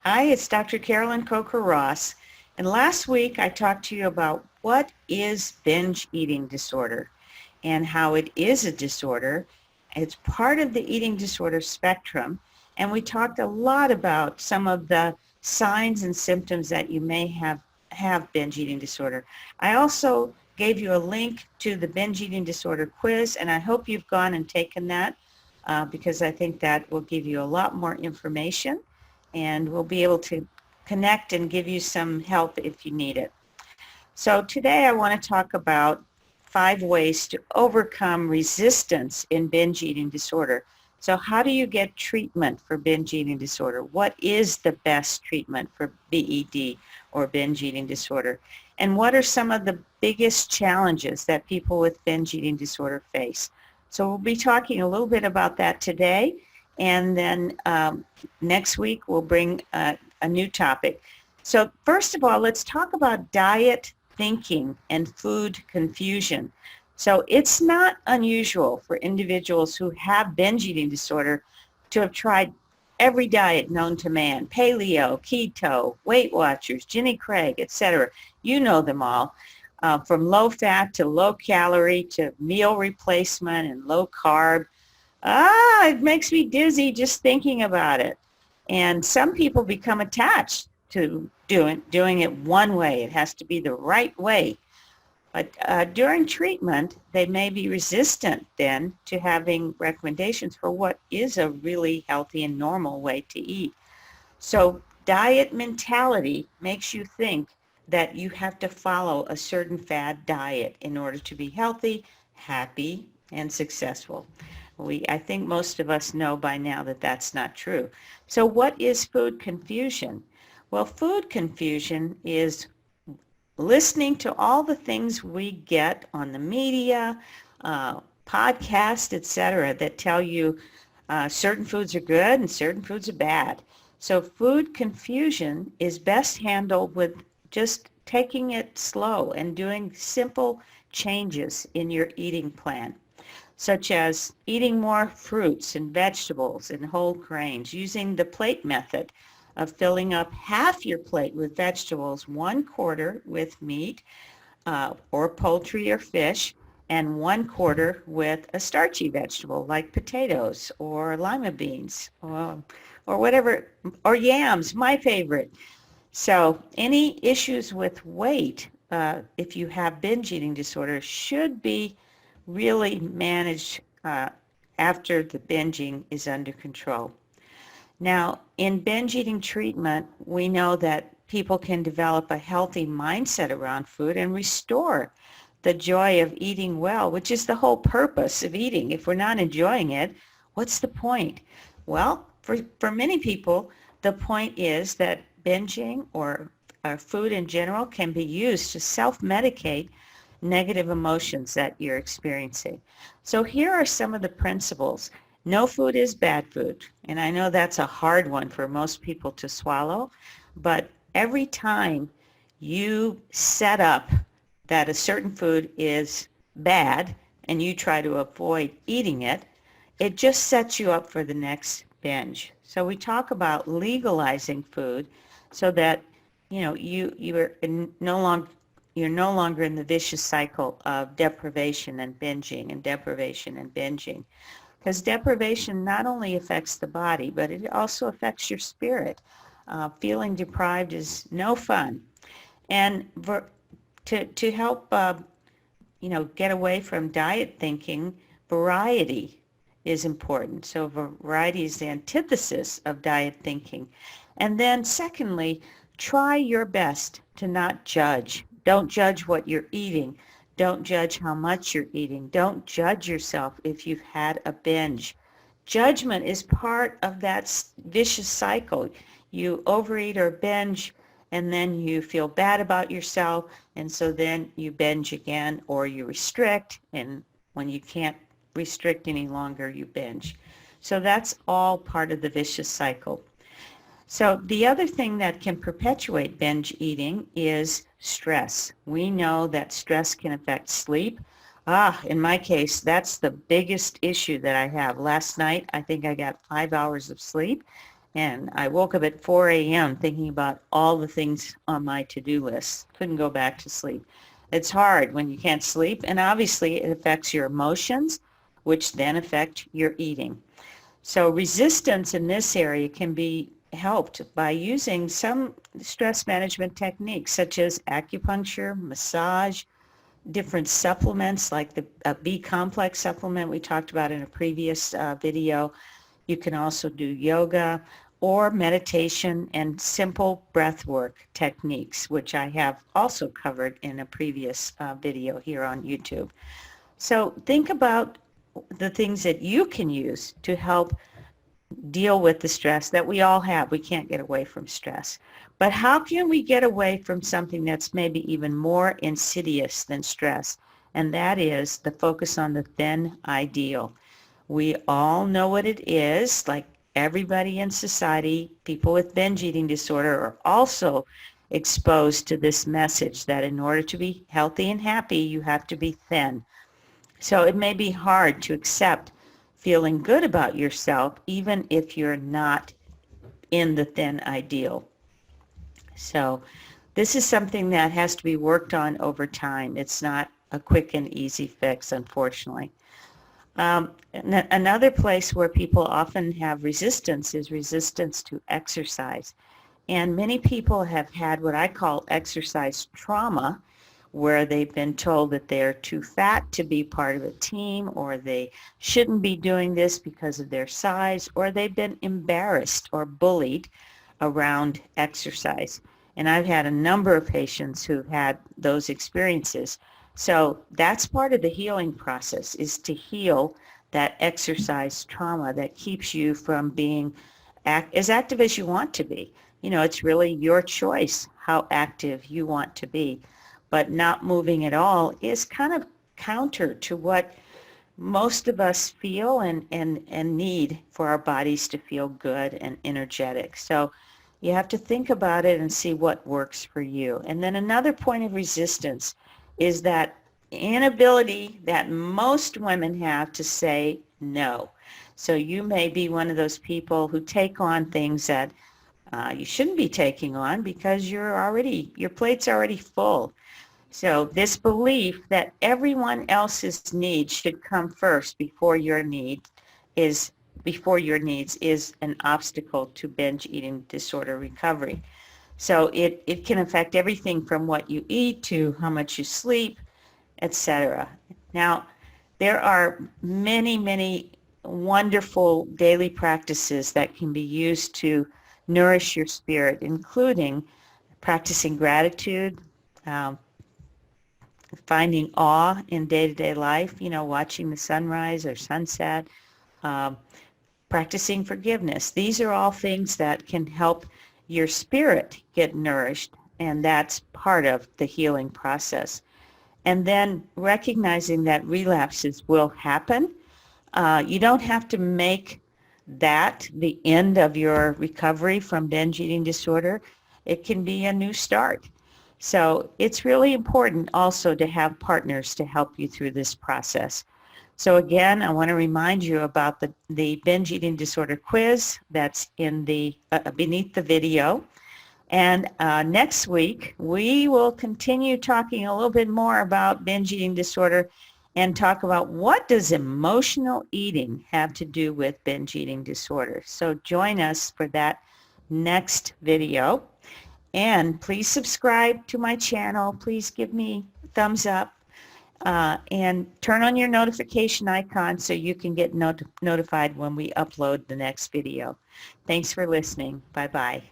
Hi, it's Dr. Carolyn Coker-Ross. And last week I talked to you about what is binge eating disorder and how it is a disorder. It's part of the eating disorder spectrum. And we talked a lot about some of the signs and symptoms that you may have binge eating disorder. I also gave you a link to the binge eating disorder quiz, and I hope you've gone and taken that because I think that will give you a lot more information and we'll be able to connect and give you some help if you need it. So today I want to talk about 5 ways to overcome resistance in binge eating disorder. So how do you get treatment for binge eating disorder? What is the best treatment for BED or binge eating disorder? And what are some of the biggest challenges that people with binge eating disorder face? So we'll be talking a little bit about that today, and then next week we'll bring a new topic. So first of all, let's talk about diet thinking and food confusion. So it's not unusual for individuals who have binge eating disorder to have tried every diet known to man: paleo, keto, Weight Watchers, Jenny Craig, etc. You know them all, from low fat to low calorie to meal replacement and low carb. It makes me dizzy just thinking about it. And some people become attached to doing it one way. It has to be the right way. But during treatment, they may be resistant then to having recommendations for what is a really healthy and normal way to eat. So diet mentality makes you think that you have to follow a certain fad diet in order to be healthy, happy, and successful. I think most of us know by now that that's not true. So what is food confusion? Well, food confusion is listening to all the things we get on the media, podcasts, etc., that tell you certain foods are good and certain foods are bad. So food confusion is best handled with just taking it slow and doing simple changes in your eating plan, such as eating more fruits and vegetables and whole grains, using the plate method of filling up half your plate with vegetables, 1/4 with meat or poultry or fish, and 1/4 with a starchy vegetable like potatoes or lima beans or whatever, or yams, my favorite. So any issues with weight, if you have binge eating disorder, should be really managed after the binging is under control. Now, in binge eating treatment, we know that people can develop a healthy mindset around food and restore the joy of eating well, which is the whole purpose of eating. If we're not enjoying it, what's the point? Well, for many people, the point is that binging or food in general can be used to self-medicate negative emotions that you're experiencing. So here are some of the principles. No food is bad food. And I know that's a hard one for most people to swallow, but every time you set up that a certain food is bad and you try to avoid eating it, it just sets you up for the next binge. So we talk about legalizing food so that you're no longer in the vicious cycle of deprivation and binging and deprivation and binging. Because deprivation not only affects the body, but it also affects your spirit. Feeling deprived is no fun. And to help get away from diet thinking, variety is important. So variety is the antithesis of diet thinking. And then secondly, try your best to not judge. Don't judge what you're eating. Don't judge how much you're eating. Don't judge yourself if you've had a binge. Judgment is part of that vicious cycle. You overeat or binge, and then you feel bad about yourself, and so then you binge again, or you restrict, and when you can't restrict any longer, you binge. So that's all part of the vicious cycle. So the other thing that can perpetuate binge eating is stress. We know that stress can affect sleep. In my case, that's the biggest issue that I have. Last night, I think I got 5 hours of sleep, And I woke up at 4 a.m. thinking about all the things on my to-do list. Couldn't go back to sleep. It's hard when you can't sleep, and obviously it affects your emotions, which then affect your eating. So resistance in this area can be helped by using some stress management techniques such as acupuncture, massage, different supplements like the B-complex supplement we talked about in a previous video. You can also do yoga or meditation and simple breath work techniques, which I have also covered in a previous video here on YouTube. So think about the things that you can use to help deal with the stress that we all have. We can't get away from stress. But how can we get away from something that's maybe even more insidious than stress? And that is the focus on the thin ideal. We all know what it is. Like everybody in society, people with binge eating disorder are also exposed to this message that in order to be healthy and happy, you have to be thin. So it may be hard to accept feeling good about yourself, even if you're not in the thin ideal. So this is something that has to be worked on over time. It's not a quick and easy fix, unfortunately. Another place where people often have resistance is resistance to exercise. And many people have had what I call exercise trauma, where they've been told that they're too fat to be part of a team, or they shouldn't be doing this because of their size, or they've been embarrassed or bullied around exercise. And I've had a number of patients who've had those experiences. So that's part of the healing process, is to heal that exercise trauma that keeps you from being as active as you want to be. You know, it's really your choice how active you want to be. But not moving at all is kind of counter to what most of us feel and need for our bodies to feel good and energetic. So you have to think about it and see what works for you. And then another point of resistance is that inability that most women have to say no. So you may be one of those people who take on things that you shouldn't be taking on because your plate's already full. So this belief that everyone else's needs should come first before your needs is an obstacle to binge eating disorder recovery. So it can affect everything from what you eat to how much you sleep, etc. Now, there are many, many wonderful daily practices that can be used to nourish your spirit, including practicing gratitude, finding awe in day-to-day life, you know, watching the sunrise or sunset, practicing forgiveness. These are all things that can help your spirit get nourished, and that's part of the healing process. And then recognizing that relapses will happen. You don't have to make that the end of your recovery from binge eating disorder. It can be a new start. So it's really important also to have partners to help you through this process. So again, I want to remind you about the binge eating disorder quiz that's in the beneath the video. And next week, we will continue talking a little bit more about binge eating disorder and talk about what does emotional eating have to do with binge eating disorder. So join us for that next video. And please subscribe to my channel. Please give me a thumbs up and turn on your notification icon so you can get notified when we upload the next video. Thanks for listening. Bye-bye.